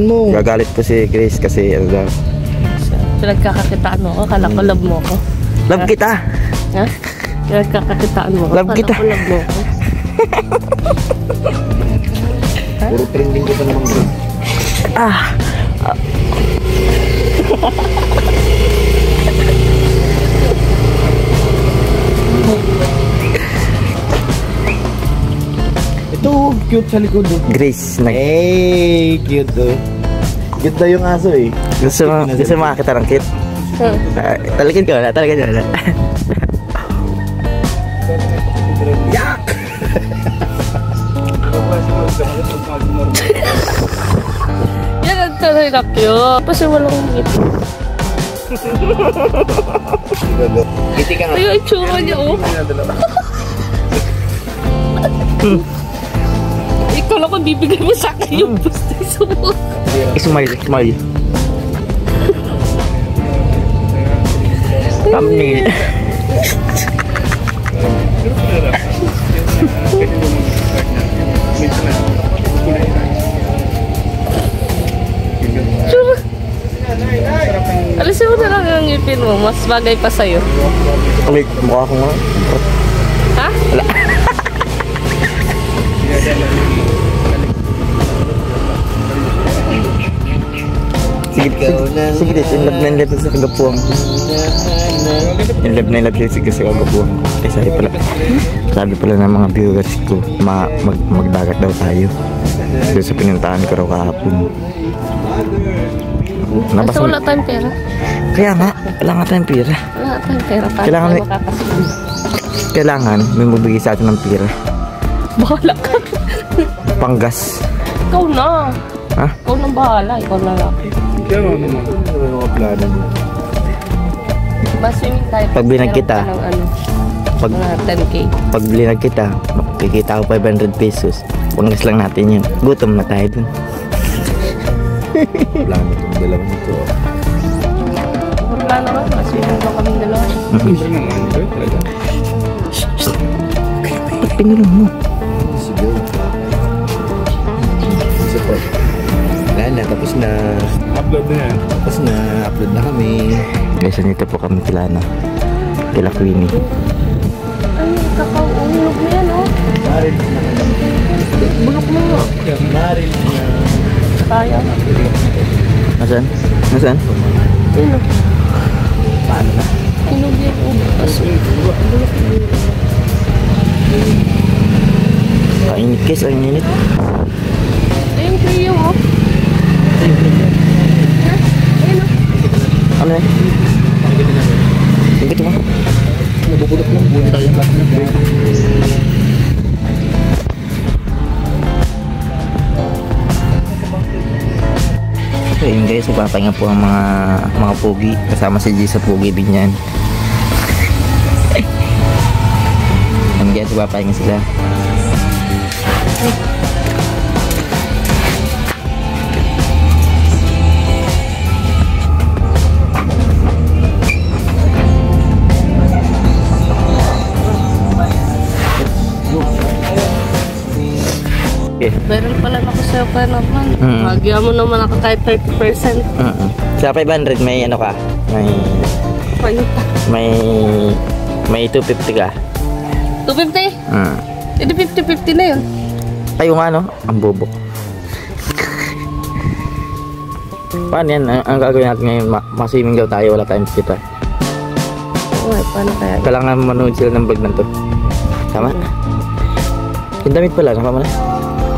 Bilisan mo. Gagalit po si Grace kasi ano daw. Pinagkakakitaan mo ako, kala ko love mo ako. Love kita! Ha? Pinagkakakitaan mo ako, Love kala kita. ko love mo ako. Puro trending ko pa naman bro. Ito, cute sa likod. Grace, Hey, cute oh. Cute daw yung aso eh. gusto mo makakita ng kit? Talagang ko wala. Yak! Yan ang talaga cute. Kasi walang ngipin. Kiti ka nga. Ay, yung itsura niya oh. Ikaw lang kung bibigay mo sa akin yung bustis mo. Smile. Thumbnail. Tsura. Alisin mo na lang yung ngipin mo. Mas bagay pa sa'yo. Wait, mukha ko nga. Ha? Wala. Sige, in love na sa kagapuang. In love na siya sa kagapuang. Sabi pala ng mga viewers ko, magdagat daw tayo. Doon sa pinuntahan ko raw kahapon. Basta wala tayong pera. Kaya nga, wala nga tayong pera. Wala tayong pera para Kailangan tayo makakasunod. Kailangan may magbigay sa atin ng pera. Bahala ka. Panggas. Ikaw na. Ha? Ikaw na bahala. Ikaw na lang. Kaya mga plano mo. Maswimming tayo. Pag binag kita. Mga 10K. Pag binag kita, makikita ko 500 pesos. Panggas lang natin yun. Gutom na tayo dun. Plano itong dalawang ito. Wala naman. Maswimming lang kaming dalawa. Ba't pinulong mo? Sige. Isa pa. Wala na, tapos na. Upload na yan. Tapos na, upload na kami. Guys, nito po kami kila Queenie. Ay, kakauulog na yan, oh. Maril na. Bulok mo nga. Maril na. Kaya. Nasaan? Sino? Paano na? Inog yan, oh. Bulok mo. Init guys, ang init. Ayun, Cleo, oh. Ano eh? Hindi ko Nabubulok lang. Buwan tayo yung lahat na. So yun guys, ipapahinga po ang mga pogi. Kasama si G sa pogi din yan. Yan guys, ipapahinga sila. Viral pala ako sa'yo pa naman. Magya mo naman ako kahit 30%. Sa 500 may ano ka? May 250 ka. 250? Hindi 50-50 na yun. Ay, yung ano? Ang bobo. Paano yan? Ang gagawin natin ngayon, maswimming daw tayo, wala tayong kita. Okay, paano kaya? Kailangan manood sila ng vlog na to. Tama? Yung damit pala, naka mo na?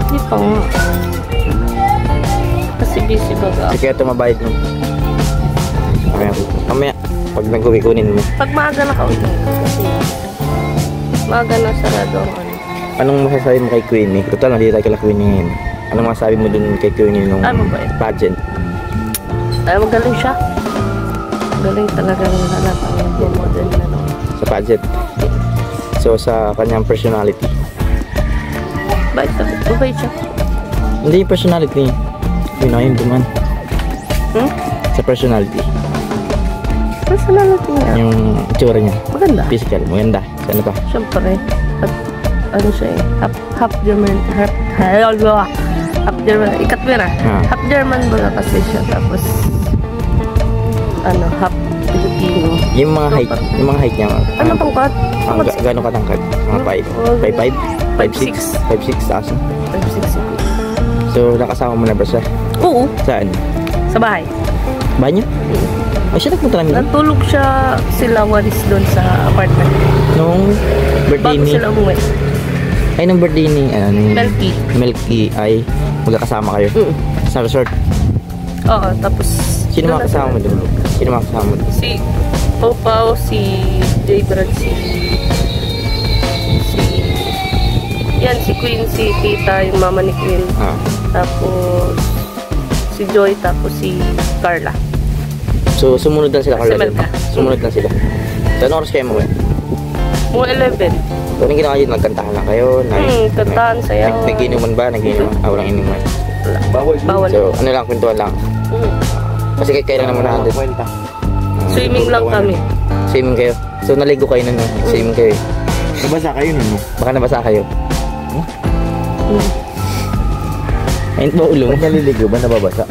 Hindi pa nga. Kasi busy baga. Sige, ito mabayad mo. Mamaya, pag nag-uwi, kunin mo. Pag maaga na ka-uwi. Kasi maaga na sarado ang ano. Anong masasabi mo kay Queenie? Total, nandito tayo kay Queenie ngayon. Anong masasabi mo dun kay Queenie nung pageant? Ay, magaling siya. Magaling talagang hanap ang model na no. Sa pageant. So, sa kanyang personality. Mabait siya. Hindi yung personality. Yun na yun, duman. Sa personality. Personality niya? Yung itsura niya. Maganda. Physical, maganda. Ano pa? Siyempre. At ano siya eh. Half German. Half German. Ikatwira. Ah. Half German ba kasi siya. Tapos, half Filipino. Yung mga height niya. Ano tungkot? Gano'ng katangkad? Mga 5'5"? 5'6"? 5'6", taas. 5'6". So, nakasama mo na ba siya? Oo. Saan? Sa bahay. Bahay niyo? Ay, siya nagpunta namin. Natulog siya sila walis doon sa apartment. Nung birthday Bago ni... sila umuwi. Ay, nung birthday ni... Melky. Melky ay magkakasama kayo. Sa resort. Oo, tapos... Sino mga kasama mo doon? Sino mga kasama mo doon? Si Pau, si Jay Brad, si Queen, si Tita, yung mama ni Queen. Ah. Tapos si Joy, tapos si Carla. So, sumunod lang sila, Carla. Si Melka. Sumunod lang sila. So, anong oras kayo mo? Mga 11. So, anong ginawa yun? Nagkantahan lang kayo? Kantahan, sayaw. Nag-inuman ba? Nag-inuman? Walang inuman. Bawal. So, ano lang, kwentuhan lang. Kasi kayo lang naman natin. Swimming lang kami. Swimming kayo. So, naligo kayo nun. Swimming kayo. Nabasa kayo nun, no? Baka nabasa kayo. Ayun ba ulo? Ba't naliligo ba? Nababasa?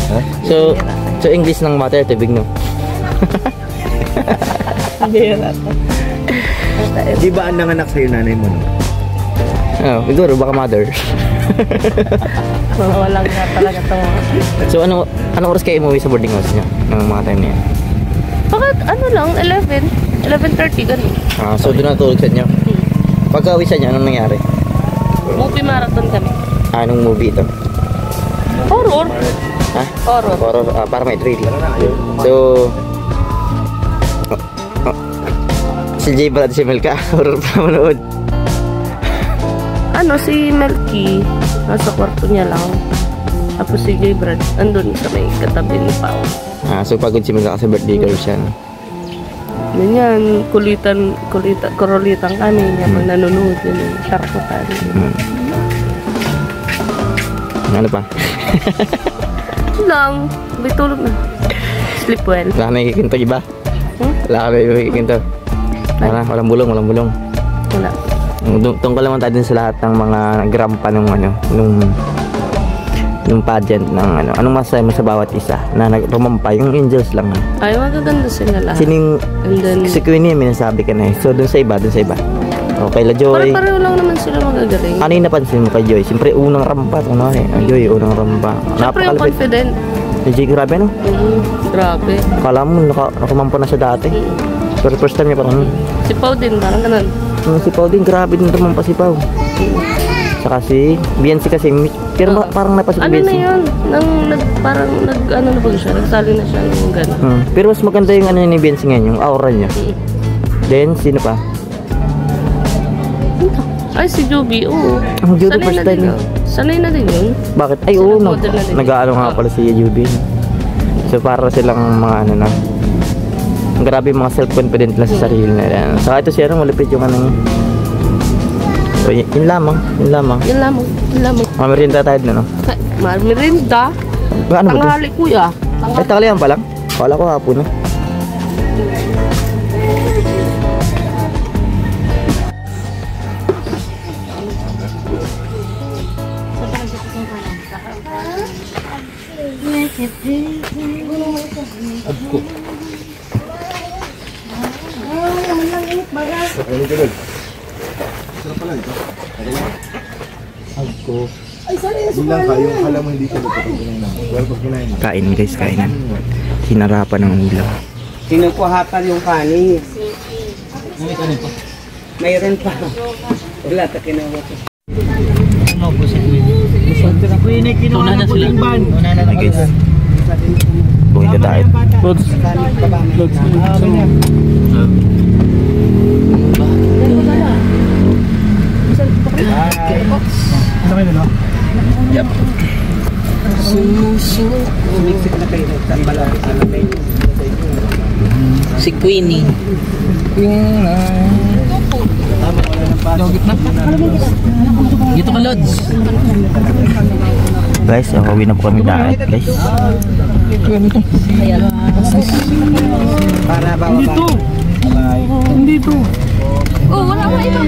Ha? So English ng matter, tubig no? Hindi yan ata. Di ba ang nanganak sa'yo nanay mo, no? Oh, siguro baka mother. Walang nga talaga ito. So anong oras kayo umuwi sa boarding house niya? Ng mga time niya? Bakit lang, 11? 11:30 ganun. So doon natulog sa inyo? Pagka-uwi sa inyo, anong nangyari? Movie marathon kami. Anong movie ito? Horror. Ha? Horror. Horror, para may thrill. So, si Jay Brad, si Melka, horror pa manood. Si Melky, nasa kwarto niya lang. Tapos si Jay Brad, andun sa may katabi ni Pao. So pagod si Melka kasi birthday girl siya. No? Ganyan, kulitan kami niya pag nanonood yun yung sharkutan. Ano pa? Ito lang, may tulog na. Sleep well. Wala ka nakikinto iba? Wala ka nakikinto? Walang bulong. Wala. Tungkol naman tayo din sa lahat ng mga grampa nung pageant ng anong masaya mo sa bawat isa na rumampa yung angels lang. Ay, magaganda sila lahat. Sining si Queen niya minasabi ka na So dun sa iba. O kay La Joy. Pareho lang naman sila magagaling. Ano yung napansin mo kay Joy? Siyempre unang rampa. Joy, unang rampa. Siyempre yung confident. Si Joy grabe no? Grabe. Kala mo nakamampa na siya dati. Pero first time niya parang Si Pao din, parang ganun. Si Pao din, grabe din rumampa si Pao. Saka si Biancy kasi, pero parang napasok si Biancy. Ano na yun? Parang na ba siya? Nagsali na siya ng gano'n. Pero mas maganda yung ni Biancy ngayon, yung aura niya. Then, sino pa? Ay, si Joby, oo. Ang Joby first time. Sanay na din yun. Bakit? Ay, oo, nag-aano nga pala si Joby. So, para silang mga grabe mga self-confident na sa sarili na yan. Saka ito siya, malapit yung So, yun lamang. Mamerinda tayo na, no? Mamerinda? Ano ba ito? Tanghali, kuya. Ay, tanghalian pa lang? Kala ko hapon, no? Bilang kayo, alam mo hindi siya luto pag kinain namin. Well, pag kinain mo. Kain guys, kainan. Hinarapan ng ulam. Kinukuhatan yung kanin. May kanin pa? Mayroon pa. Wala ta kinuha ko. Ano po si Queen? Kinuha na sila. Una na guys. Buhin ka tayo. Lods. Ano kayo no? Yep. Sumiksik na kayo. Si Queenie. Dito ka, Lods. Guys, uwi na po kami diet, guys. Para ba? Dito. Oh, wala ka iba.